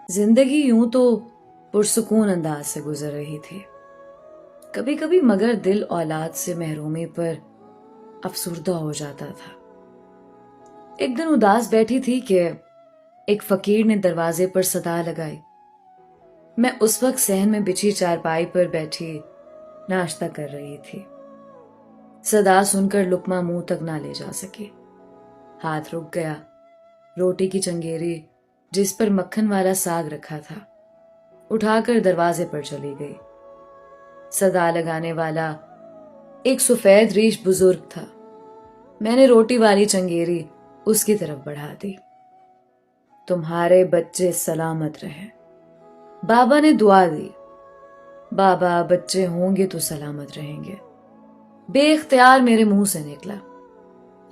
जिंदगी यूं तो पुरसुकून अंदाज से गुजर रही थी कभी कभी, मगर दिल औलाद से महरूमी पर अफसुर्दा हो जाता था। एक दिन उदास बैठी थी कि एक फकीर ने दरवाजे पर सदा लगाई। मैं उस वक्त सहन में बिछी चारपाई पर बैठी नाश्ता कर रही थी। सदा सुनकर लुकमा मुंह तक ना ले जा सकी। हाथ रुक गया। रोटी की चंगेरी जिस पर मक्खन वाला साग रखा था उठाकर दरवाजे पर चली गई। सदा लगाने वाला एक सफेद रीश बुजुर्ग था। मैंने रोटी वाली चंगेरी उसकी तरफ बढ़ा दी। तुम्हारे बच्चे सलामत रहे। बाबा ने दुआ दी। बाबा, बच्चे होंगे तो सलामत रहेंगे, बेइख्तियार मेरे मुंह से निकला।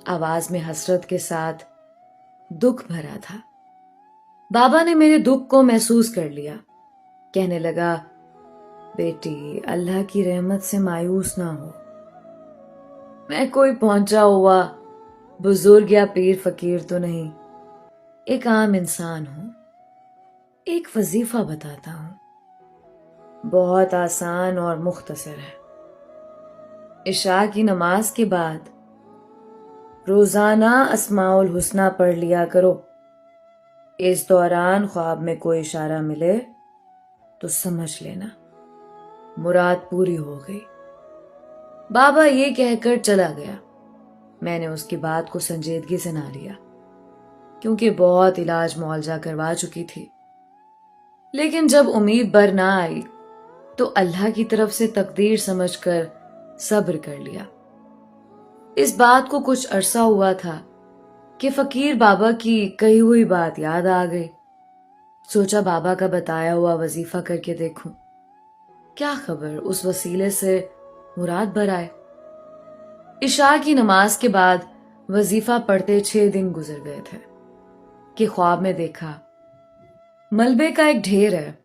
आवाज में हसरत के साथ दुख भरा था। बाबा ने मेरे दुख को महसूस कर लिया। कहने लगा, बेटी, अल्लाह की रहमत से मायूस ना हो। मैं कोई पहुंचा हुआ बुजुर्ग या पीर फकीर तो नहीं, एक आम इंसान हूं। एक वजीफा बताता हूं, बहुत आसान और मुख्तसर है। इशा की नमाज के बाद रोजाना अस्माउल हुस्ना पढ़ लिया करो। इस दौरान ख्वाब में कोई इशारा मिले तो समझ लेना मुराद पूरी हो गई। बाबा ये कहकर चला गया। मैंने उसकी बात को संजीदगी से ना लिया, क्योंकि बहुत इलाज मुआवजा करवा चुकी थी। लेकिन जब उम्मीद बर ना आई तो अल्लाह की तरफ से तकदीर समझकर सब्र कर लिया। इस बात को कुछ अरसा हुआ था कि फकीर बाबा की कही हुई बात याद आ गई। सोचा बाबा का बताया हुआ वजीफा करके देखूं, क्या खबर उस वसीले से मुराद भर आए। इशा की नमाज के बाद वजीफा पढ़ते 6 दिन गुजर गए थे कि ख्वाब में देखा मलबे का एक ढेर है।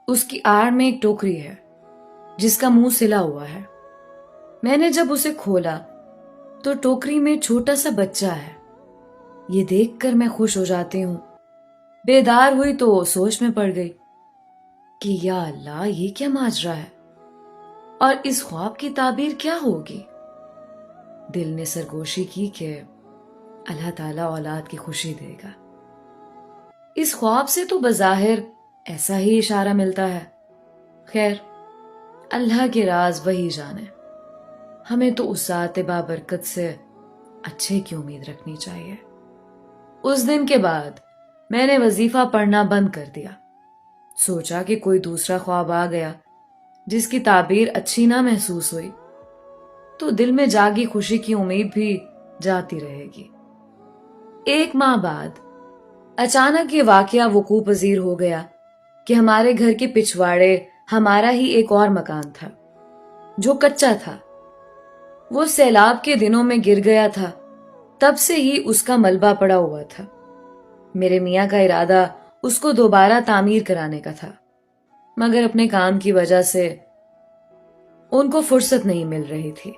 उसकी आड़ में एक टोकरी है जिसका मुंह सिला हुआ है। मैंने जब उसे खोला तो टोकरी में छोटा सा बच्चा है। ये देखकर मैं खुश हो जाती हूँ। बेदार हुई तो सोच में पड़ गई कि या अल्लाह, ये क्या माजरा है और इस ख्वाब की ताबीर क्या होगी। दिल ने सरगोशी की कि अल्लाह ताला औलाद की खुशी देगा। इस ख्वाब से तो बज़ाहिर ऐसा ही इशारा मिलता है। खैर, अल्लाह के राज वही जाने। हमें तो उस ज़ात बाबरकत से अच्छे की उम्मीद रखनी चाहिए। उस दिन के बाद मैंने वजीफा पढ़ना बंद कर दिया। सोचा कि कोई दूसरा ख्वाब आ गया जिसकी ताबीर अच्छी ना महसूस हुई तो दिल में जागी खुशी की उम्मीद भी जाती रहेगी। 1 माह बाद अचानक ये वाकया वकूअ पजीर हो गया कि हमारे घर के पिछवाड़े हमारा ही एक और मकान था जो कच्चा था। वो सैलाब के दिनों में गिर गया था, तब से ही उसका मलबा पड़ा हुआ था। मेरे मियाँ का इरादा उसको दोबारा तामीर कराने का था, मगर अपने काम की वजह से उनको फुर्सत नहीं मिल रही थी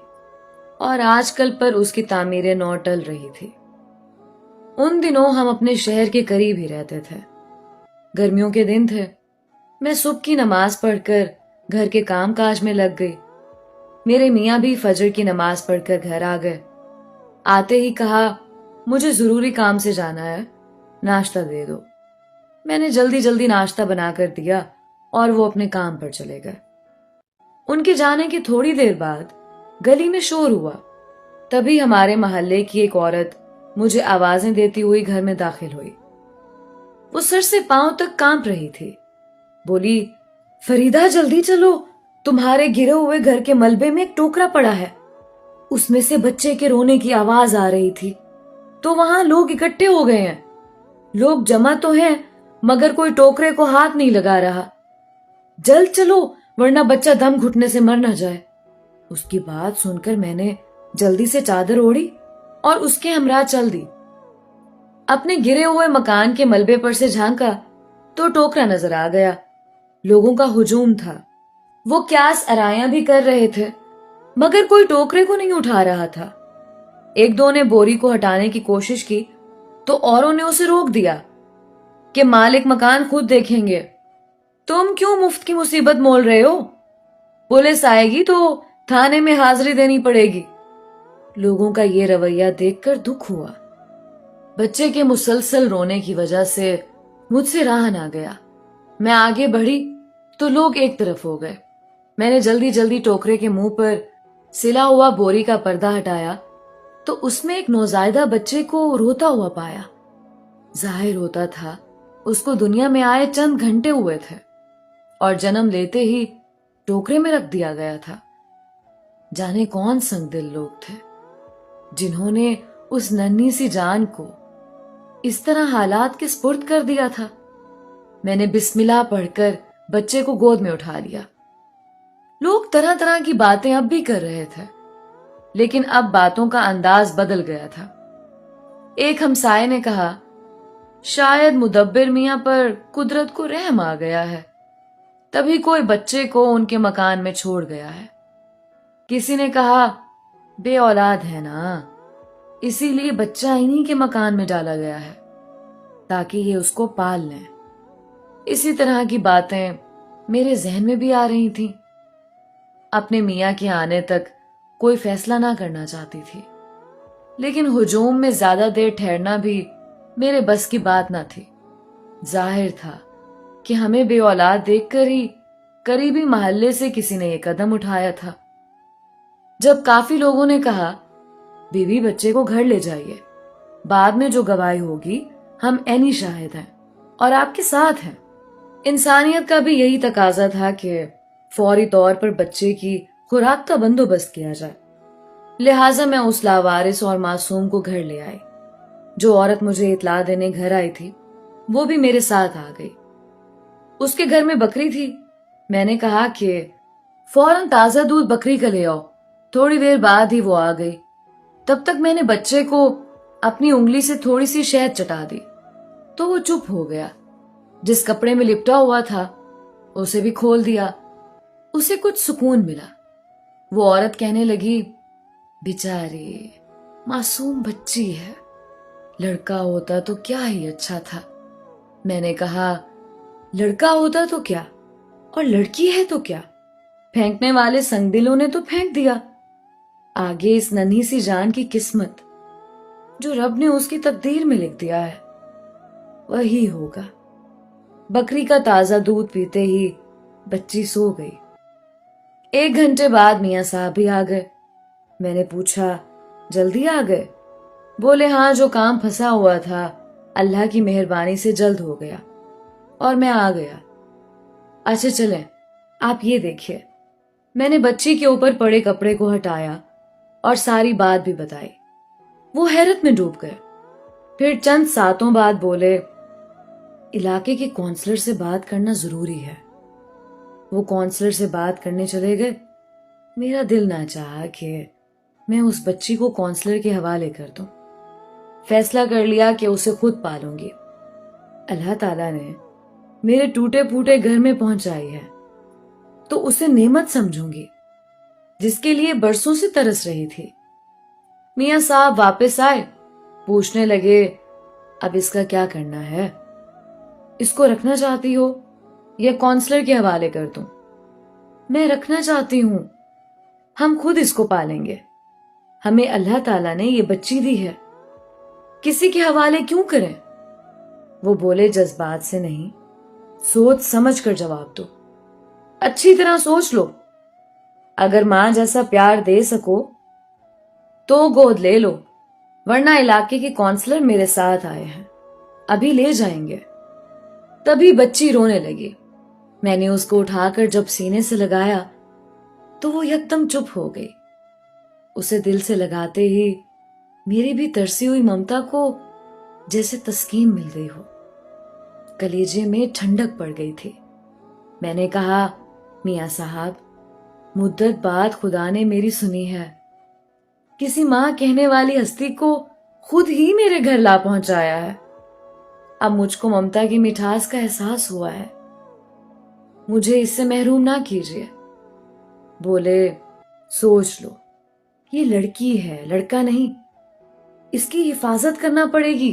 और आजकल पर उसकी तामीरें नौ टल रही थी। उन दिनों हम अपने शहर के करीब ही रहते थे। गर्मियों के दिन थे। मैं सुबह की नमाज पढ़कर घर के काम काज में लग गई। मेरे मियाँ भी फजर की नमाज पढ़कर घर आ गए। आते ही कहा, मुझे जरूरी काम से जाना है, नाश्ता दे दो। मैंने जल्दी जल्दी नाश्ता बनाकर दिया और वो अपने काम पर चले गए। उनके जाने की थोड़ी देर बाद गली में शोर हुआ। तभी हमारे मोहल्ले की एक औरत मुझे आवाजें देती हुई घर में दाखिल हुई। वो सर से पांव तक कांप रही थी। बोली, फरीदा, जल्दी चलो, तुम्हारे गिरे हुए घर के मलबे में एक टोकरा पड़ा है। उसमें से बच्चे के रोने की आवाज आ रही थी तो वहां लोग इकट्ठे हो गए हैं। लोग जमा तो हैं, मगर कोई टोकरे को हाथ नहीं लगा रहा। जल्द चलो, वरना बच्चा दम घुटने से मर न जाए। उसकी बात सुनकर मैंने जल्दी से चादर ओढ़ी और उसके हमरा चल दी। अपने गिरे हुए मकान के मलबे पर से झांका तो टोकरा नजर आ गया। लोगों का हुजूम था। वो क्यास अराया भी कर रहे थे, मगर कोई टोकरे को नहीं उठा रहा था। 1-2 ने बोरी को हटाने की कोशिश की तो औरों ने उसे रोक दिया। کہ मालिक मकान खुद देखेंगे। तुम क्यों मुफ्त की मुसीबत मोल रहे हो? पुलिस आएगी तो थाने में हाजिरी देनी पड़ेगी। लोगों का ये रवैया देखकर दुख हुआ। बच्चे के मुसलसल रोने की वजह से मुझसे राह ना गया। मैं आगे बढ़ी तो लोग एक तरफ हो गए। मैंने जल्दी जल्दी टोकरे के मुंह पर सिला हुआ बोरी का पर्दा हटाया तो उसमें एक नौजायदा बच्चे को रोता हुआ पाया। जाहिर होता था उसको दुनिया में आए चंद घंटे हुए थे और जन्म लेते ही टोकरे में रख दिया गया था। जाने कौन संगदिल लोग थे जिन्होंने उस नन्ही सी जान को इस तरह हालात के स्पुर्द कर दिया था। मैंने बिस्मिल्लाह पढ़कर बच्चे को गोद में उठा लिया। लोग तरह तरह की बातें अब भी कर रहे थे, लेकिन अब बातों का अंदाज बदल गया था। एक हमसाये ने कहा, शायद मुदब्बिर मियां पर कुदरत को रहम आ गया है, तभी कोई बच्चे को उनके मकान में छोड़ गया है। किसी ने कहा, बे औलाद है ना, इसीलिए बच्चा इन्हीं के मकान में डाला गया है ताकि ये उसको पाल लें। इसी तरह की बातें मेरे जहन में भी आ रही थीं। अपने मियां के आने तक कोई फैसला ना करना चाहती थी, लेकिन हुजूम में ज्यादा देर ठहरना भी मेरे बस की बात ना थी। जाहिर था कि हमें बे औलाद देखकर ही करीबी मोहल्ले से किसी ने यह कदम उठाया था। जब काफी लोगों ने कहा, बीवी बच्चे को घर ले जाइए, बाद में जो गवाही होगी हम ऐनी शाहिद हैं और आपके साथ हैं। इंसानियत का भी यही तकाजा था कि फौरी तौर पर बच्चे की खुराक का बंदोबस्त किया जाए। लिहाजा मैं उस लावारिस और मासूम को घर ले आई। जो औरत मुझे इतला देने घर आई थी वो भी मेरे साथ आ गई। उसके घर में बकरी थी। मैंने कहा कि फौरन ताजा दूध बकरी का ले आओ। थोड़ी देर बाद ही वो आ गई। तब तक मैंने बच्चे को अपनी उंगली से थोड़ी सी शहद चटा दी तो वो चुप हो गया। जिस कपड़े में लिपटा हुआ था उसे भी खोल दिया। उसे कुछ सुकून मिला। वो औरत कहने लगी, बेचारी मासूम बच्ची है, लड़का होता तो क्या ही अच्छा था। मैंने कहा, लड़का होता तो क्या, और लड़की है तो क्या, फेंकने वाले संगदिलों ने तो फेंक दिया। आगे इस नन्ही सी जान की किस्मत जो रब ने उसकी तकदीर में लिख दिया है वही होगा। बकरी का ताजा दूध पीते ही बच्ची सो गई। 1 घंटे बाद मियां साहब भी आ गए। मैंने पूछा, जल्दी आ गए? बोले, हाँ, जो काम फंसा हुआ था अल्लाह की मेहरबानी से जल्द हो गया और मैं आ गया। अच्छा चलें, आप ये देखिए। मैंने बच्ची के ऊपर पड़े कपड़े को हटाया और सारी बात भी बताई। वो हैरत में डूब गए। फिर चंद सातों बाद बोले, इलाके के काउंसलर से बात करना जरूरी है। वो काउंसलर से बात करने चले गए। मेरा दिल ना चाहा कि मैं उस बच्ची को काउंसलर के हवाले कर दूं। फैसला कर लिया कि उसे खुद पालूंगी। अल्लाह ताला ने मेरे टूटे फूटे घर में पहुंचाई है तो उसे नेमत समझूंगी जिसके लिए बरसों से तरस रही थी। मियां साहब वापस आए। पूछने लगे, अब इसका क्या करना है? इसको रखना चाहती हो या काउंसलर के हवाले कर दूं? मैं रखना चाहती हूं। हम खुद इसको पालेंगे। हमें अल्लाह ताला ने ये बच्ची दी है, किसी के हवाले क्यों करें? वो बोले, जज्बात से नहीं, सोच समझ कर जवाब दो। अच्छी तरह सोच लो। अगर मां जैसा प्यार दे सको तो गोद ले लो, वरना इलाके के काउंसलर मेरे साथ आए हैं, अभी ले जाएंगे। तभी बच्ची रोने लगी। मैंने उसको उठाकर जब सीने से लगाया तो वो एकदम चुप हो गई। उसे दिल से लगाते ही मेरी भी तरसी हुई ममता को जैसे तस्कीन मिल गई हो। कलेजे में ठंडक पड़ गई थी। मैंने कहा, मियां साहब, मुद्दत बाद खुदा ने मेरी सुनी है। किसी मां कहने वाली हस्ती को खुद ही मेरे घर ला पहुंचाया है। अब मुझको ममता की मिठास का एहसास हुआ है। मुझे इससे महरूम ना कीजिए। बोले, सोच लो, ये लड़की है, लड़का नहीं। इसकी हिफाजत करना पड़ेगी।